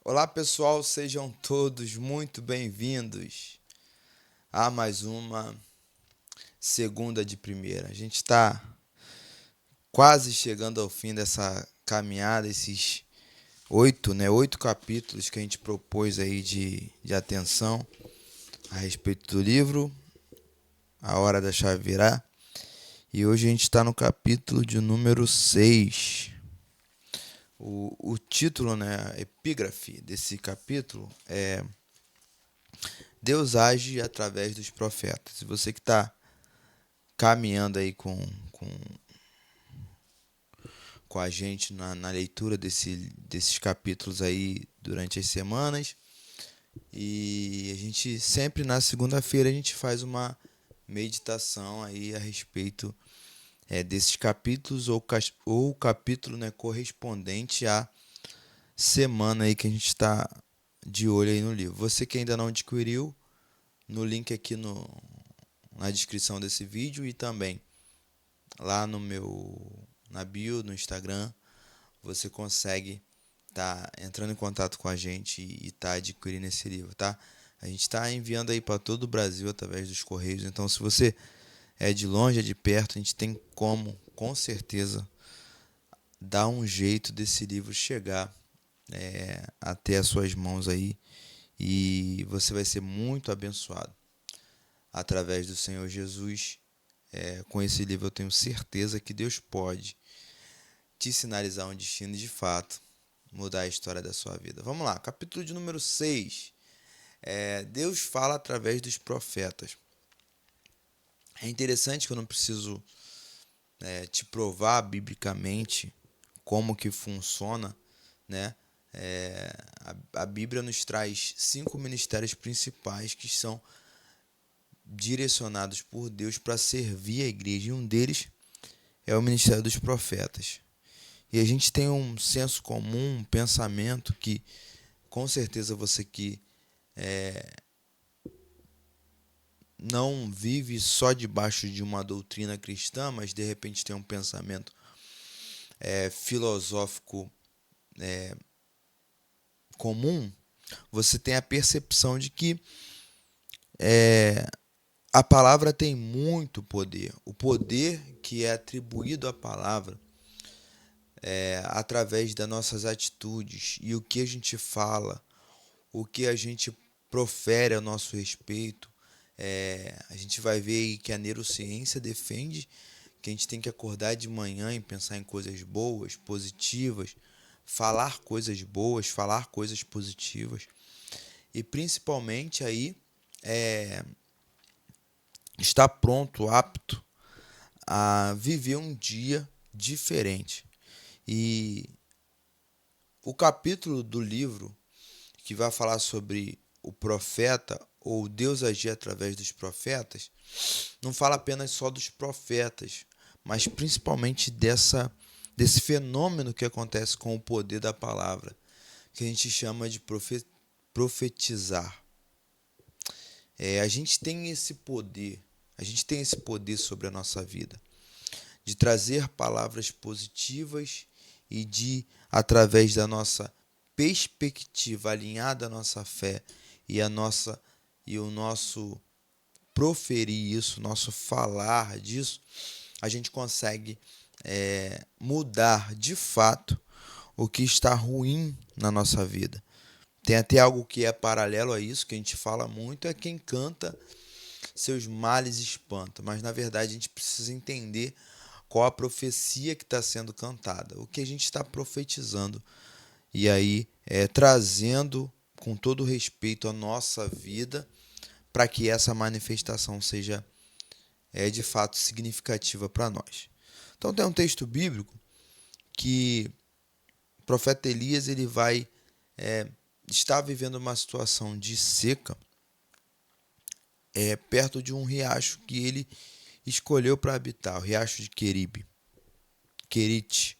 Olá pessoal, sejam todos muito bem-vindos a mais uma segunda de primeira. A gente está quase chegando ao fim dessa caminhada, esses oito capítulos que a gente propôs aí de atenção a respeito do livro, A Hora da Chave Virar. E hoje a gente está no capítulo de número 6. O título, né, a epígrafe desse capítulo é Deus age através dos profetas. E você que está caminhando aí com a gente na leitura desses capítulos aí durante as semanas. E a gente sempre na segunda-feira a gente faz uma meditação aí a respeito desses capítulos ou capítulo, né, correspondente à semana aí que a gente está de olho aí no livro. Você que ainda não adquiriu, no link aqui na descrição desse vídeo e também lá na bio no Instagram, você consegue entrando em contato com a gente e adquirindo esse livro, tá? A gente está enviando aí para todo o Brasil através dos correios. Então, se você é de longe, é de perto, a gente tem como, com certeza, dar um jeito desse livro chegar até as suas mãos aí e você vai ser muito abençoado através do Senhor Jesus. Com esse livro eu tenho certeza que Deus pode te sinalizar um destino e de fato mudar a história da sua vida. Vamos lá, capítulo de número 6. Deus fala através dos profetas. É interessante que eu não preciso te provar biblicamente como que funciona, né? A Bíblia nos traz 5 ministérios principais que são direcionados por Deus para servir a igreja, e um deles é o ministério dos profetas. E a gente tem um senso comum, um pensamento que, com certeza, você que não vive só debaixo de uma doutrina cristã, mas de repente tem um pensamento filosófico comum, você tem a percepção de que a palavra tem muito poder. O poder que é atribuído à palavra através das nossas atitudes e o que a gente fala, o que a gente profere a nosso respeito. A gente vai ver aí que a neurociência defende que a gente tem que acordar de manhã e pensar em coisas boas, positivas, falar coisas boas, falar coisas positivas e principalmente aí estar pronto, apto a viver um dia diferente. E o capítulo do livro que vai falar sobre o profeta ou Deus agir através dos profetas, não fala apenas só dos profetas, mas principalmente desse fenômeno que acontece com o poder da palavra, que a gente chama de profetizar. A gente tem esse poder, a gente tem esse poder sobre a nossa vida, de trazer palavras positivas e de, através da nossa perspectiva alinhada à nossa fé e o nosso proferir isso, nosso falar disso, a gente consegue mudar de fato o que está ruim na nossa vida. Tem até algo que é paralelo a isso, que a gente fala muito, é quem canta seus males espanta. Mas na verdade a gente precisa entender qual a profecia que está sendo cantada, o que a gente está profetizando. E aí trazendo com todo respeito a nossa vida para que essa manifestação seja de fato significativa para nós. Então tem um texto bíblico que o profeta Elias ele vai estar vivendo uma situação de seca perto de um riacho que ele escolheu para habitar, o riacho de Querite.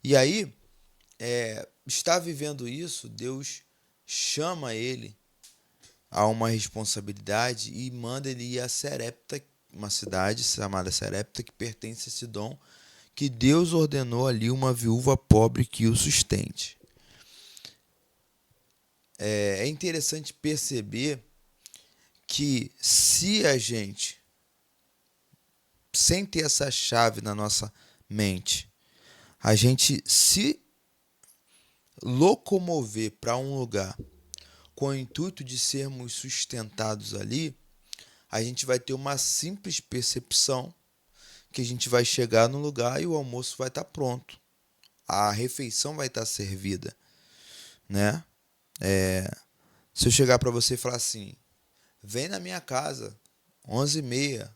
E aí, está vivendo isso, Deus chama ele a uma responsabilidade e manda ele ir a Serepta, uma cidade chamada Serepta que pertence a Sidom, que Deus ordenou ali uma viúva pobre que o sustente. é interessante perceber que se a gente, sem ter essa chave na nossa mente, a gente se locomover para um lugar com o intuito de sermos sustentados ali, a gente vai ter uma simples percepção que a gente vai chegar no lugar e o almoço vai estar pronto. A refeição vai estar servida, né? Se eu chegar para você e falar assim, vem na minha casa, 11h30,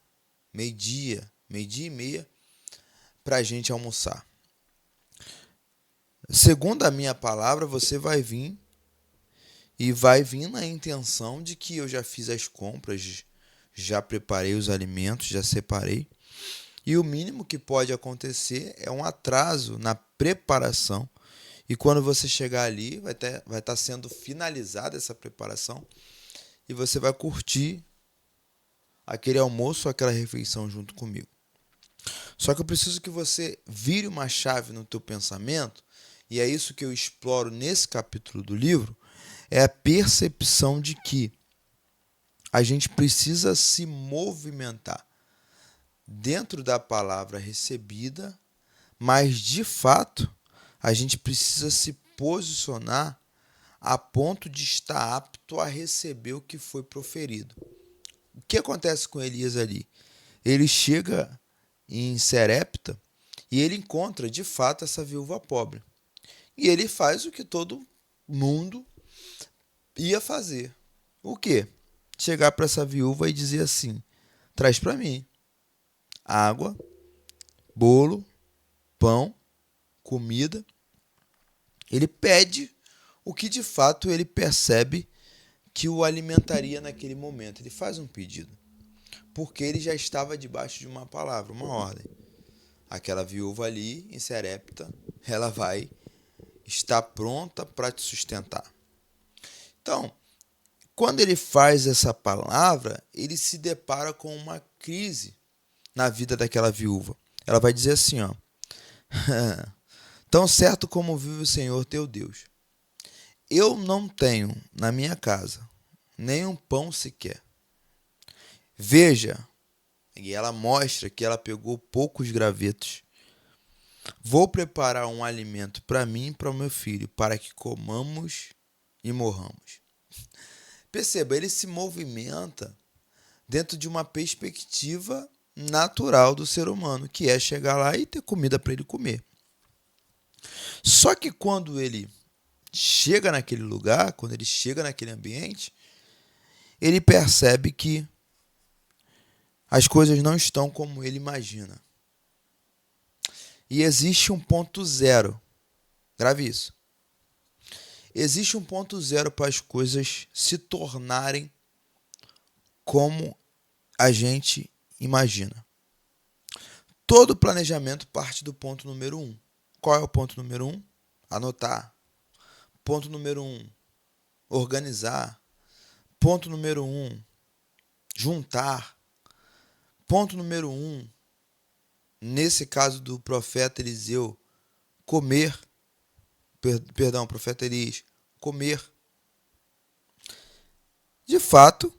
meio-dia, meio-dia e meia, para a gente almoçar. Segundo a minha palavra, você vai vir e vai vir na intenção de que eu já fiz as compras, já preparei os alimentos, já separei. E o mínimo que pode acontecer é um atraso na preparação. E quando você chegar ali, vai estar sendo finalizada essa preparação e você vai curtir aquele almoço, aquela refeição junto comigo. Só que eu preciso que você vire uma chave no teu pensamento, e é isso que eu exploro nesse capítulo do livro, é a percepção de que a gente precisa se movimentar dentro da palavra recebida, mas de fato a gente precisa se posicionar a ponto de estar apto a receber o que foi proferido. O que acontece com Elias ali? Ele chega em Serepta e ele encontra de fato essa viúva pobre. E ele faz o que todo mundo ia fazer. O quê? Chegar para essa viúva e dizer assim: traz para mim água, bolo, pão, comida. Ele pede o que de fato ele percebe que o alimentaria naquele momento. Ele faz um pedido, porque ele já estava debaixo de uma palavra, uma ordem. Aquela viúva ali em Serepta, ela vai estar pronta para te sustentar. Então, quando ele faz essa palavra, ele se depara com uma crise na vida daquela viúva. Ela vai dizer assim, ó: tão certo como vive o Senhor teu Deus, eu não tenho na minha casa nem um pão sequer. Veja, e ela mostra que ela pegou poucos gravetos. Vou preparar um alimento para mim e para o meu filho, para que comamos e morramos. Perceba, ele se movimenta dentro de uma perspectiva natural do ser humano, que é chegar lá e ter comida para ele comer. Só que quando ele chega naquele lugar, quando ele chega naquele ambiente, ele percebe que as coisas não estão como ele imagina. E existe um ponto zero. Grave isso. Existe um ponto zero para as coisas se tornarem como a gente imagina. Todo planejamento parte do ponto número 1. Qual é o ponto número 1? Anotar. Ponto número 1, organizar. Ponto número 1, juntar. Ponto número 1, nesse caso do profeta Eliseu, comer. Perdão, profeta Elias, comer. De fato,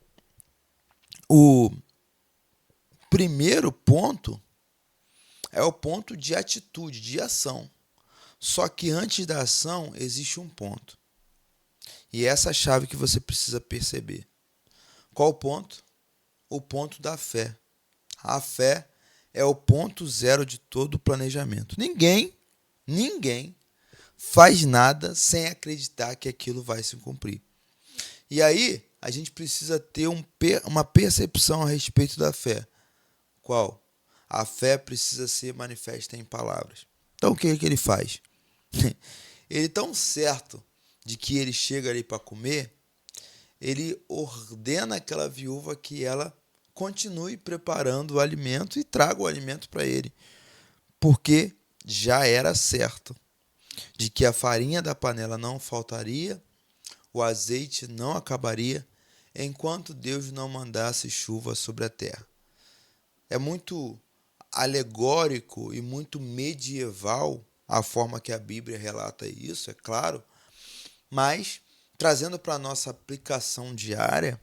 o primeiro ponto é o ponto de atitude, de ação. Só que antes da ação existe um ponto. E é essa chave que você precisa perceber. Qual o ponto? O ponto da fé. A fé é o ponto zero de todo o planejamento. Ninguém faz nada sem acreditar que aquilo vai se cumprir. E aí, a gente precisa ter uma percepção a respeito da fé. Qual? A fé precisa ser manifesta em palavras. Então, o que é que ele faz? Ele, tão certo de que ele chega ali para comer, ele ordena àquela viúva que ela continue preparando o alimento e traga o alimento para ele, porque já era certo de que a farinha da panela não faltaria, o azeite não acabaria, enquanto Deus não mandasse chuva sobre a terra. É muito alegórico e muito medieval a forma que a Bíblia relata isso, é claro, mas trazendo para a nossa aplicação diária,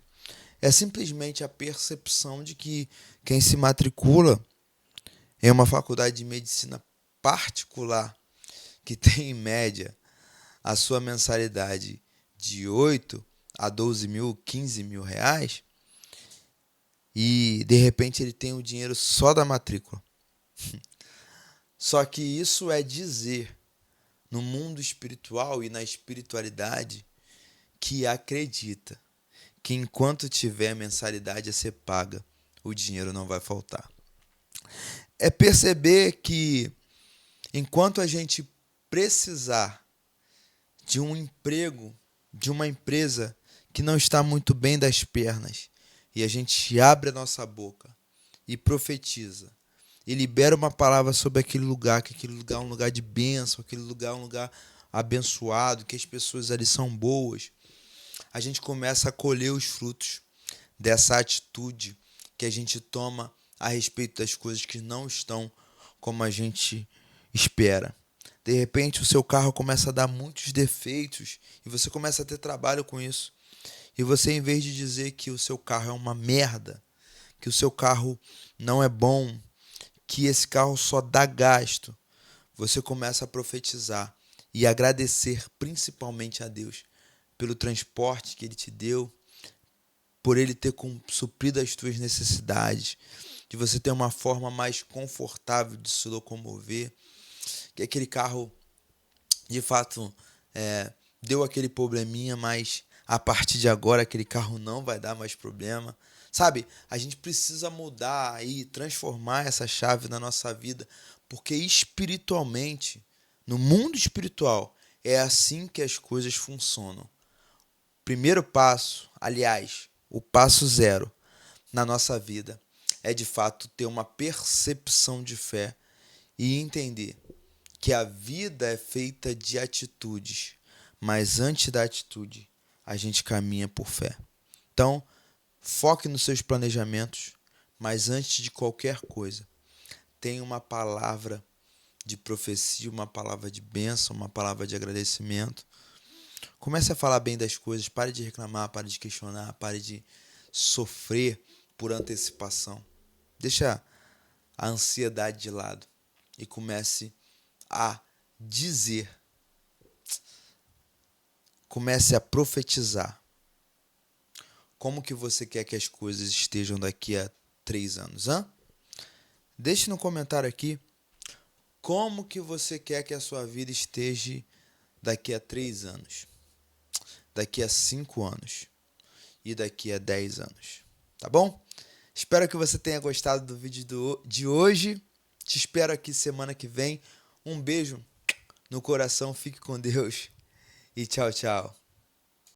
é simplesmente a percepção de que quem se matricula em uma faculdade de medicina particular, que tem em média a sua mensalidade de 8 a 12 mil, 15 mil reais, e de repente ele tem o dinheiro só da matrícula. Só que isso é dizer, no mundo espiritual e na espiritualidade, que acredita que enquanto tiver mensalidade a ser paga, o dinheiro não vai faltar. É perceber que enquanto a gente precisar de um emprego, de uma empresa que não está muito bem das pernas, e a gente abre a nossa boca e profetiza, e libera uma palavra sobre aquele lugar, que aquele lugar é um lugar de bênção, aquele lugar é um lugar abençoado, que as pessoas ali são boas, a gente começa a colher os frutos dessa atitude que a gente toma a respeito das coisas que não estão como a gente espera. De repente o seu carro começa a dar muitos defeitos e você começa a ter trabalho com isso. E você, em vez de dizer que o seu carro é uma merda, que o seu carro não é bom, que esse carro só dá gasto, você começa a profetizar e agradecer principalmente a Deus pelo transporte que Ele te deu, por Ele ter suprido as tuas necessidades, de você ter uma forma mais confortável de se locomover, que aquele carro, de fato, deu aquele probleminha, mas a partir de agora aquele carro não vai dar mais problema. Sabe, a gente precisa mudar e transformar essa chave na nossa vida, porque espiritualmente, no mundo espiritual, é assim que as coisas funcionam. Primeiro passo, aliás, o passo zero na nossa vida é de fato ter uma percepção de fé e entender que a vida é feita de atitudes, mas antes da atitude, a gente caminha por fé. Então, foque nos seus planejamentos, mas antes de qualquer coisa, tenha uma palavra de profecia, uma palavra de bênção, uma palavra de agradecimento. Comece a falar bem das coisas, pare de reclamar, pare de questionar, pare de sofrer por antecipação. Deixa a ansiedade de lado e comece a dizer, comece a profetizar. Como que você quer que as coisas estejam daqui a 3 anos? Deixe no comentário aqui como que você quer que a sua vida esteja daqui a 3 anos, daqui a 5 anos e daqui a 10 anos, tá bom? Espero que você tenha gostado do vídeo de hoje. Te espero aqui semana que vem. Um beijo no coração, fique com Deus e tchau, tchau.